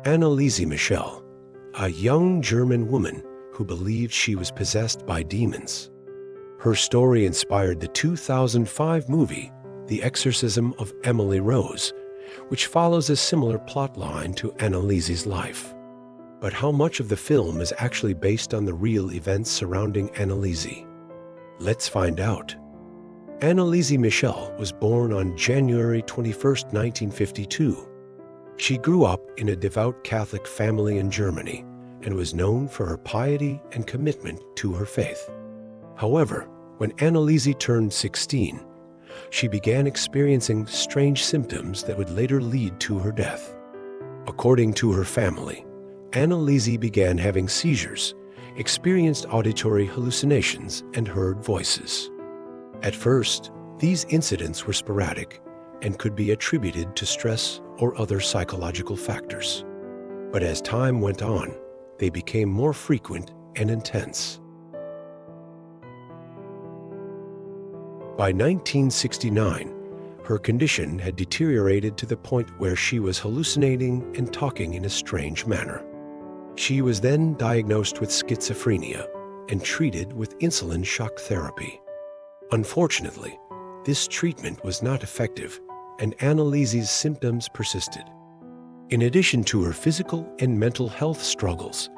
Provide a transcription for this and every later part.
Anneliese Michel, a young German woman who believed she was possessed by demons. Her story inspired the 2005 movie, The Exorcism of Emily Rose, which follows a similar plotline to Anneliese's life. But how much of the film is actually based on the real events surrounding Anneliese? Let's find out. Anneliese Michel was born on January 21, 1952. She grew up in a devout Catholic family in Germany and was known for her piety and commitment to her faith. However, when Anneliese turned 16, she began experiencing strange symptoms that would later lead to her death. According to her family, Anneliese began having seizures, experienced auditory hallucinations, and heard voices. At first, these incidents were sporadic and could be attributed to stress or other psychological factors. But as time went on, they became more frequent and intense. By 1969, her condition had deteriorated to the point where she was hallucinating and talking in a strange manner. She was then diagnosed with schizophrenia and treated with insulin shock therapy. Unfortunately, this treatment was not effective, and Anneliese's symptoms persisted. In addition to her physical and mental health struggles,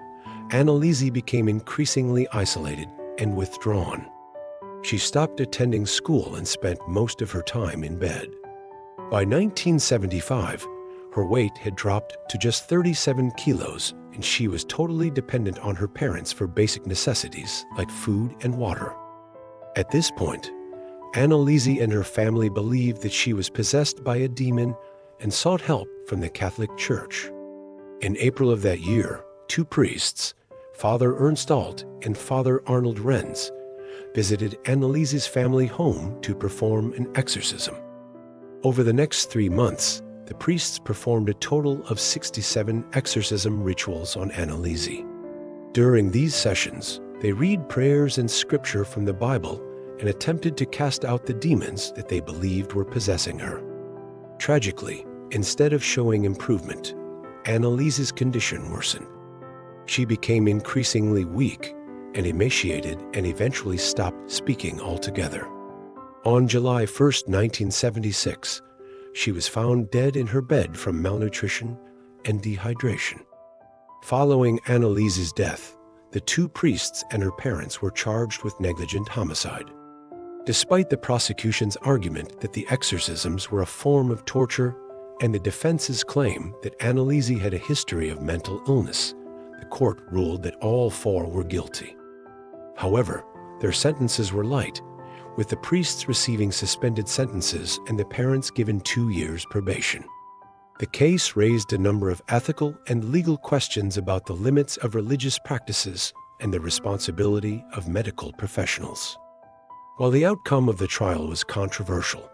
Anneliese became increasingly isolated and withdrawn. She stopped attending school and spent most of her time in bed. By 1975, her weight had dropped to just 37 kilos, and she was totally dependent on her parents for basic necessities like food and water. At this point, Anneliese and her family believed that she was possessed by a demon and sought help from the Catholic Church. In April of that year, two priests, Father Ernst Alt and Father Arnold Renz, visited Anneliese's family home to perform an exorcism. Over the next 3 months, the priests performed a total of 67 exorcism rituals on Anneliese. During these sessions, they read prayers and scripture from the Bible and attempted to cast out the demons that they believed were possessing her. Tragically, instead of showing improvement, Anneliese's condition worsened. She became increasingly weak and emaciated and eventually stopped speaking altogether. On July 1, 1976, she was found dead in her bed from malnutrition and dehydration. Following Anneliese's death, the two priests and her parents were charged with negligent homicide. Despite the prosecution's argument that the exorcisms were a form of torture and the defense's claim that Anneliese had a history of mental illness, the court ruled that all four were guilty. However, their sentences were light, with the priests receiving suspended sentences and the parents given 2 years probation. The case raised a number of ethical and legal questions about the limits of religious practices and the responsibility of medical professionals. While the outcome of the trial was controversial,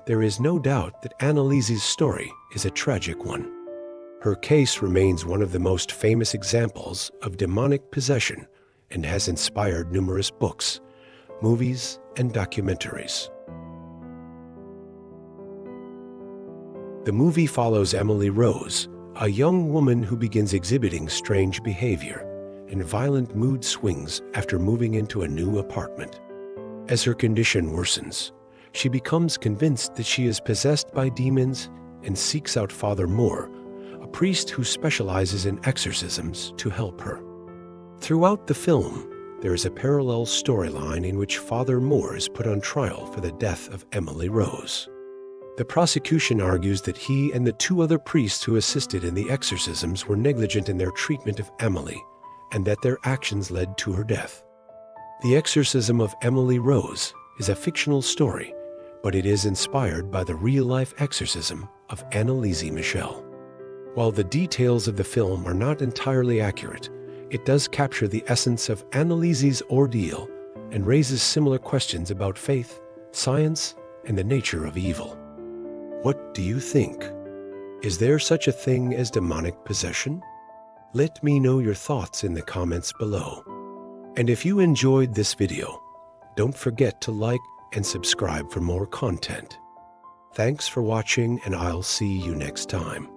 there is no doubt that Anneliese's story is a tragic one. Her case remains one of the most famous examples of demonic possession and has inspired numerous books, movies, and documentaries. The movie follows Emily Rose, a young woman who begins exhibiting strange behavior and violent mood swings after moving into a new apartment. As her condition worsens, she becomes convinced that she is possessed by demons and seeks out Father Moore, a priest who specializes in exorcisms, to help her. Throughout the film, there is a parallel storyline in which Father Moore is put on trial for the death of Emily Rose. The prosecution argues that he and the two other priests who assisted in the exorcisms were negligent in their treatment of Emily, and that their actions led to her death. The Exorcism of Emily Rose is a fictional story, but it is inspired by the real-life exorcism of Anneliese Michel. While the details of the film are not entirely accurate, it does capture the essence of Anneliese's ordeal and raises similar questions about faith, science, and the nature of evil. What do you think? Is there such a thing as demonic possession? Let me know your thoughts in the comments below. And if you enjoyed this video, don't forget to like and subscribe for more content. Thanks for watching, and I'll see you next time.